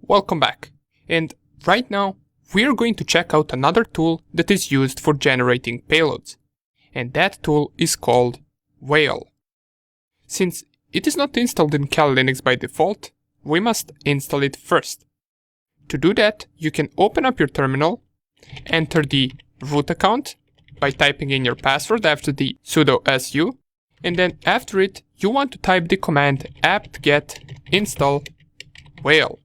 Welcome back, and right now we are going to check out another tool that is used for generating payloads, and that tool is called Whale. Since it is not installed in Kali Linux by default, we must install it first. To do that, you can open up your terminal, enter the root account by typing in your password after the sudo su, and then after it you want to type the command apt-get install whale.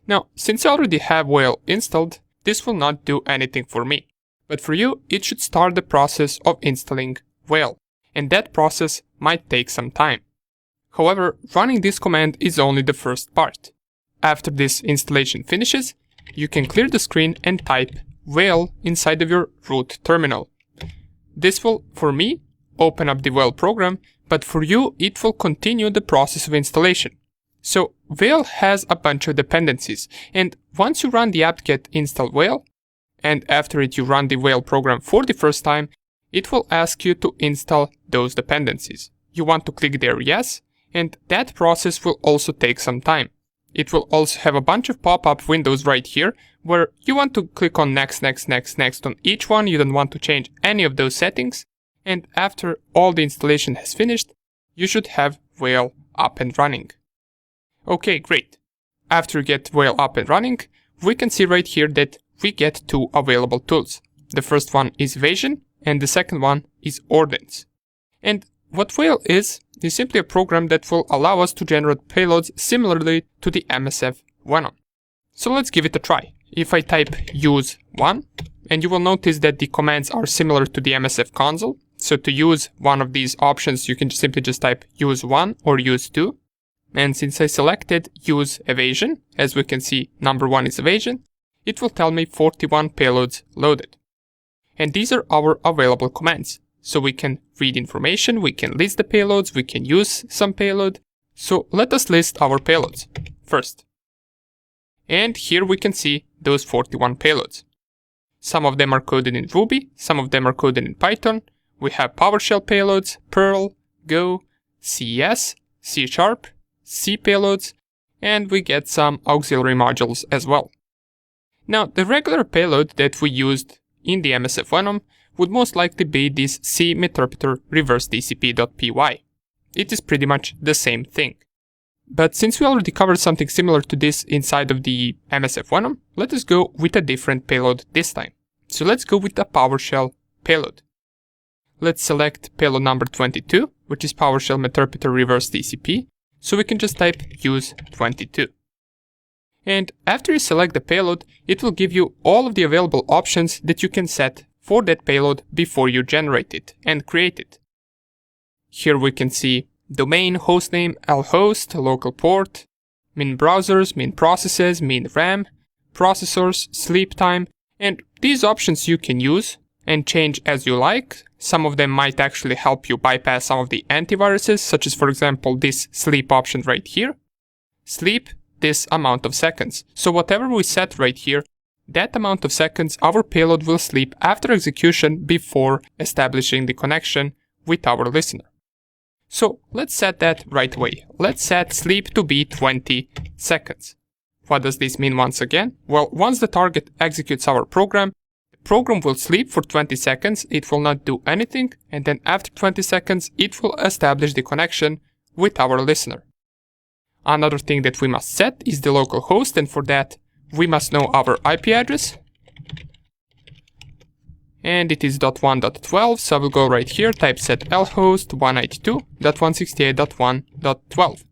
Now, since I already have Whale installed, this will not do anything for me. But for you, it should start the process of installing Whale, and that process might take some time. However, running this command is only the first part. After this installation finishes, you can clear the screen and type Whale inside of your root terminal. This will, for me, open up the Whale program, but for you, it will continue the process of installation. So Whale has a bunch of dependencies, and once you run the apt-get install Whale, and after it you run the Whale program for the first time, it will ask you to install those dependencies. You want to click there yes, and that process will also take some time. It will also have a bunch of pop-up windows right here, where you want to click on next on each one. You don't want to change any of those settings, and after all the installation has finished, you should have Whale up and running. Okay, great. After you get Whale up and running, we can see right here that we get two available tools. The first one is Evasion, and the second one is Ordnance. And what Whale is simply a program that will allow us to generate payloads similarly to the MSF Venom. So let's give it a try. If I type use 1, and you will notice that the commands are similar to the MSF console. So to use one of these options, you can simply just type use 1 or use 2. And since I selected use Evasion, as we can see number 1 is Evasion, it will tell me 41 payloads loaded. And these are our available commands. So we can read information, we can list the payloads, we can use some payload. So let us list our payloads first. And here we can see those 41 payloads. Some of them are coded in Ruby, some of them are coded in Python. We have PowerShell payloads, Perl, Go, CES, C#, C payloads, and we get some auxiliary modules as well. Now, the regular payload that we used in the MSF Venom would most likely be this C-meterpreter reverse TCP.py. It is pretty much the same thing. But since we already covered something similar to this inside of the MSF Venom, let us go with a different payload this time. So let's go with a PowerShell payload. Let's select payload number 22, which is PowerShell meterpreter reverse TCP. So we can just type use 22. And after you select the payload, it will give you all of the available options that you can set for that payload before you generate it and create it. Here we can see domain, hostname, lhost, local port, min browsers, min processes, min RAM, processors, sleep time, and these options you can use and change as you like. Some of them might actually help you bypass some of the antiviruses, such as for example this sleep option right here. Sleep this amount of seconds. So whatever we set right here, that amount of seconds our payload will sleep after execution before establishing the connection with our listener. So let's set that right away. Let's set sleep to be 20 seconds. What does this mean once again? Well, once the target executes our program, the program will sleep for 20 seconds, it will not do anything, and then after 20 seconds it will establish the connection with our listener. Another thing that we must set is the local host, and for that we must know our IP address. And it is .1.12, so I will go right here, type set lhost 192.168.1.12.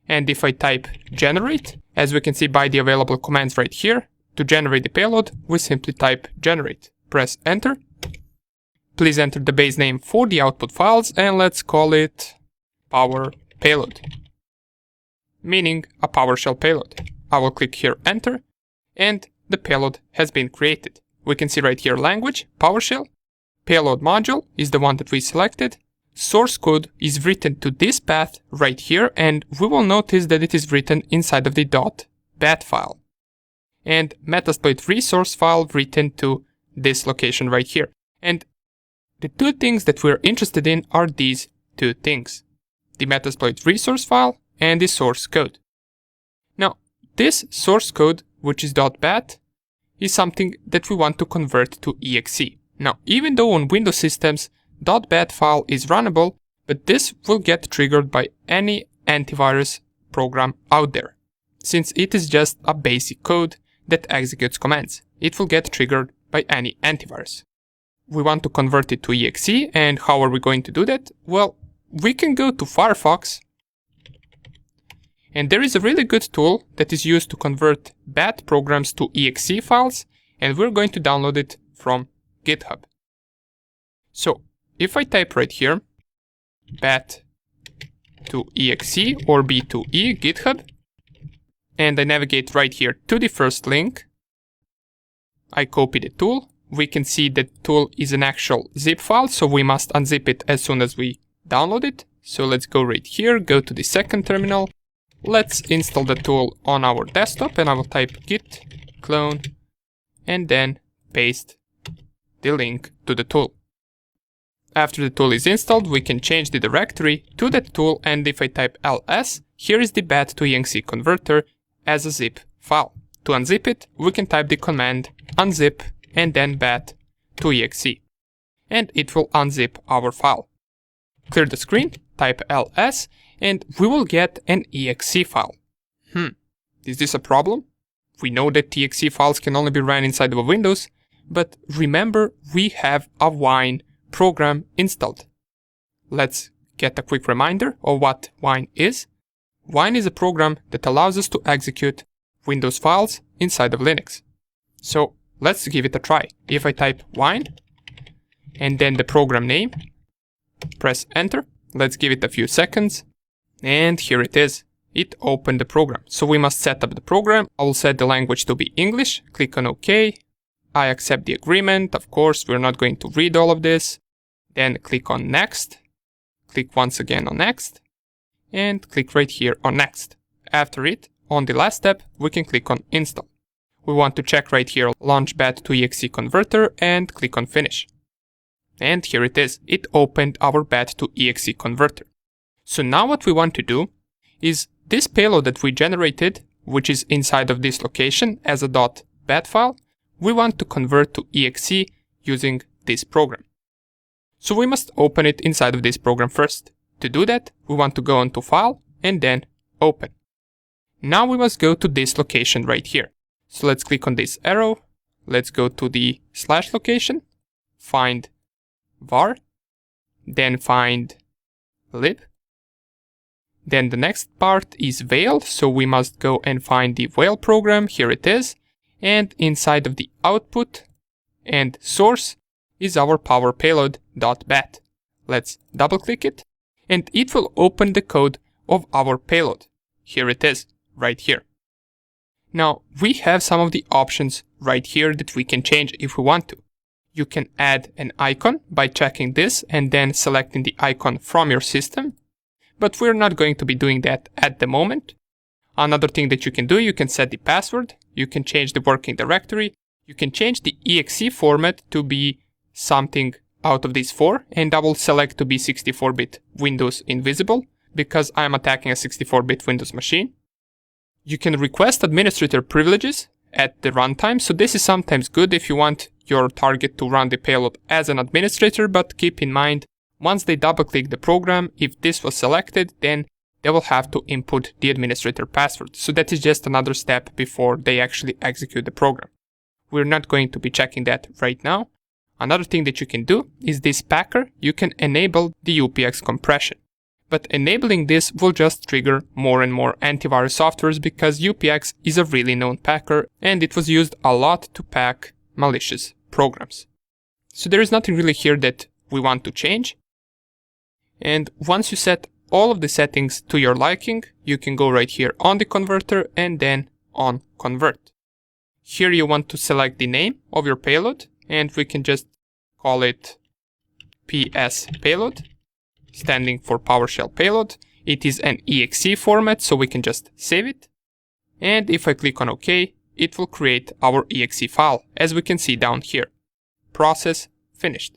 And if I type generate, as we can see by the available commands right here, to generate the payload, we simply type generate. Press enter. Please enter the base name for the output files, and let's call it Power Payload, meaning a PowerShell payload. I will click here enter, and the payload has been created. We can see right here language, PowerShell, payload module is the one that we selected, source code is written to this path right here, and we will notice that it is written inside of the .bat file. And Metasploit resource file written to this location right here. And the two things that we're interested in are these two things: the Metasploit resource file and the source code. Now, this source code, which is .bat, is something that we want to convert to exe. Now, even though on Windows systems, .bat file is runnable, but this will get triggered by any antivirus program out there. Since it is just a basic code that executes commands, it will get triggered by any antivirus. We want to convert it to exe, and how are we going to do that? Well, we can go to Firefox, and there is a really good tool that is used to convert bat programs to exe files, and we're going to download it from GitHub. So, if I type right here, bat to exe or B2E GitHub, and I navigate right here to the first link, I copy the tool. We can see that the tool is an actual zip file, so we must unzip it as soon as we download it. So let's go right here, go to the second terminal. Let's install the tool on our desktop, and I will type git clone and then paste the link to the tool. After the tool is installed, we can change the directory to that tool, and if I type ls, here is the bat to exe converter as a zip file. To unzip it, we can type the command unzip and then bat to exe, and it will unzip our file. Clear the screen, type ls, and we will get an exe file. Is this a problem? We know that exe files can only be ran inside of Windows, but remember we have a Wine program installed. Let's get a quick reminder of what Wine is. Wine is a program that allows us to execute Windows files inside of Linux. So let's give it a try. If I type Wine and then the program name, press enter, let's give it a few seconds, and here it is. It opened the program. So we must set up the program. I will set the language to be English, click on OK. I accept the agreement. Of course, we're not going to read all of this. Then click on next, click once again on next, and click right here on next. After it, on the last step, we can click on install. We want to check right here launch bat to exe converter and click on finish. And here it is. It opened our bat to exe converter. So now what we want to do is this payload that we generated, which is inside of this location as a .bat file, we want to convert to exe using this program. So we must open it inside of this program first. To do that, we want to go onto File and then Open. Now we must go to this location right here. So let's click on this arrow. Let's go to the slash location, find var, then find lib. Then the next part is Whale, so we must go and find the Whale program. Here it is. And inside of the output and source is our power payload.bat. Let's double click it, and it will open the code of our payload. Here it is, right here. Now, we have some of the options right here that we can change if we want to. You can add an icon by checking this and then selecting the icon from your system, but we're not going to be doing that at the moment. Another thing that you can do, you can set the password, you can change the working directory, you can change the exe format to be something out of these four, and I will select to be 64-bit Windows Invisible, because I am attacking a 64-bit Windows machine. You can request administrator privileges at the runtime, so this is sometimes good if you want your target to run the payload as an administrator, but keep in mind, once they double-click the program, if this was selected, then they will have to input the administrator password. So that is just another step before they actually execute the program. We're not going to be checking that right now. Another thing that you can do is this packer. You can enable the UPX compression. But enabling this will just trigger more and more antivirus softwares because UPX is a really known packer and it was used a lot to pack malicious programs. So there is nothing really here that we want to change. And once you set all of the settings to your liking, you can go right here on the converter and then on convert. Here you want to select the name of your payload, and we can just call it PS Payload, standing for PowerShell Payload. It is an exe format, so we can just save it. And if I click on OK, it will create our exe file, as we can see down here. Process finished.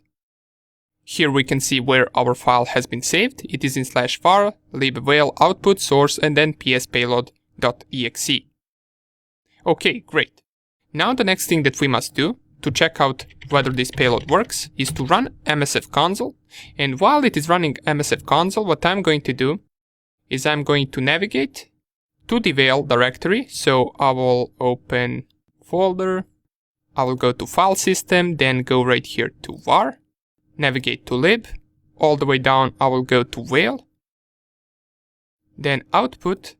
Here we can see where our file has been saved. It is in /var, lib whale output source and then PS Payload payload.exe. Okay, great. Now the next thing that we must do to check out whether this payload works is to run MSF console. And while it is running MSF console, what I'm going to do is I'm going to navigate to the Whale directory. So I will open folder, I will go to file system, then go right here to var, navigate to lib, all the way down I will go to Whale, then output,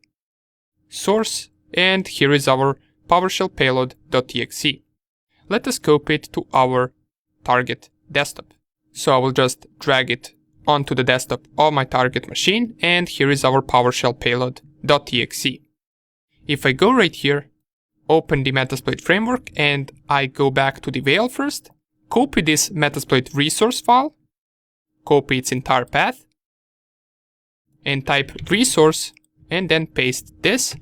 source, and here is our Powershell payload.exe. Let us copy it to our target desktop. So I will just drag it onto the desktop of my target machine, and here is our Powershell payload.exe. If I go right here, open the Metasploit framework, and I go back to the Whale first, copy this Metasploit resource file, copy its entire path, and type resource, and then paste this.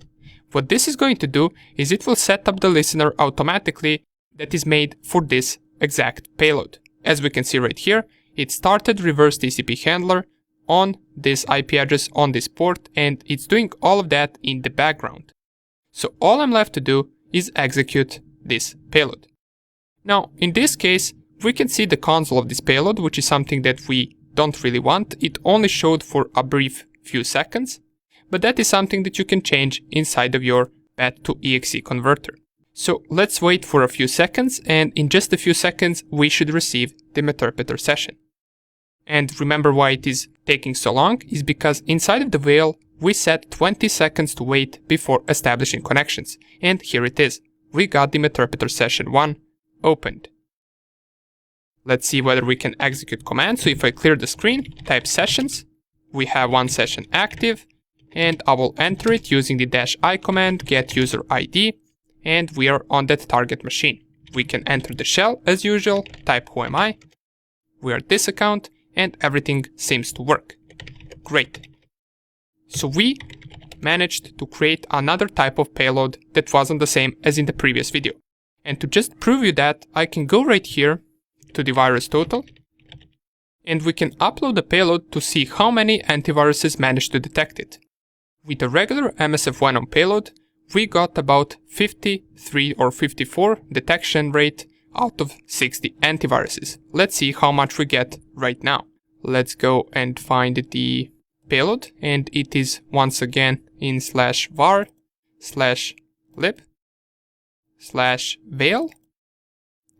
What this is going to do is it will set up the listener automatically that is made for this exact payload. As we can see right here, it started reverse TCP handler on this IP address on this port, and it's doing all of that in the background. So all I'm left to do is execute this payload. Now, in this case, we can see the console of this payload, which is something that we don't really want. It only showed for a brief few seconds, but that is something that you can change inside of your bat to exe converter. So let's wait for a few seconds, and in just a few seconds we should receive the meterpreter session. And remember why it is taking so long is because inside of the Whale we set 20 seconds to wait before establishing connections, and here it is. We got the meterpreter session 1 opened. Let's see whether we can execute commands. So if I clear the screen, type sessions, we have one session active, and I will enter it using the -i command, get user ID, and we are on that target machine. We can enter the shell as usual, type who am I, we are this account, and everything seems to work. Great. So we managed to create another type of payload that wasn't the same as in the previous video. And to just prove you that, I can go right here to the virus total, and we can upload the payload to see how many antiviruses managed to detect it. With a regular MSF1 on payload, we got about 53 or 54 detection rate out of 60 antiviruses. Let's see how much we get right now. Let's go and find the payload, and it is once again in /var/lib/whale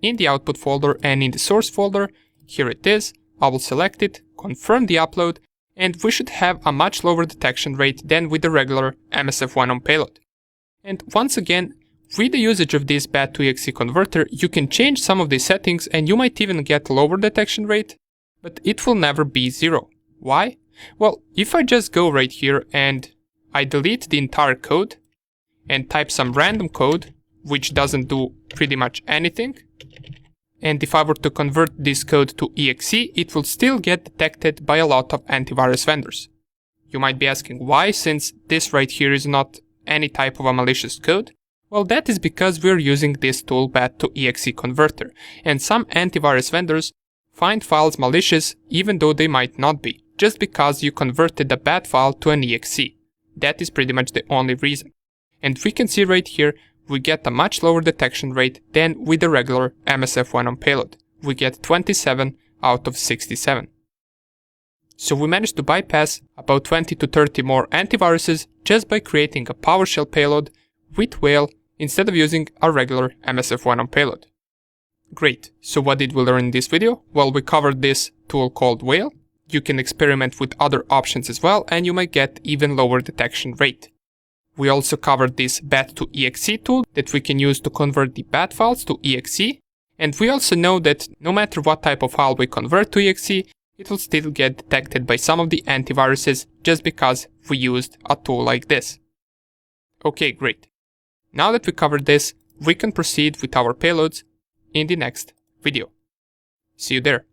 in the output folder and in the source folder. Here it is. I will select it, confirm the upload, and we should have a much lower detection rate than with the regular MSF1 on payload. And once again, with the usage of this bat to exe converter, you can change some of these settings and you might even get lower detection rate, but it will never be 0. Why? Well, if I just go right here and I delete the entire code and type some random code, which doesn't do pretty much anything, and if I were to convert this code to exe, it will still get detected by a lot of antivirus vendors. You might be asking why, since this right here is not any type of a malicious code. Well, that is because we're using this tool bat to exe converter, and some antivirus vendors find files malicious even though they might not be, just because you converted the bat file to an exe. That is pretty much the only reason. And we can see right here, we get a much lower detection rate than with the regular MSF1 on payload. We get 27 out of 67. So we managed to bypass about 20 to 30 more antiviruses just by creating a PowerShell payload with Whale instead of using a regular MSF1 on payload. Great, so what did we learn in this video? Well, we covered this tool called Whale. You can experiment with other options as well, and you might get even lower detection rate. We also covered this bat to exe tool that we can use to convert the bat files to exe, and we also know that no matter what type of file we convert to exe, it will still get detected by some of the antiviruses just because we used a tool like this. Okay, great. Now that we covered this, we can proceed with our payloads in the next video. See you there.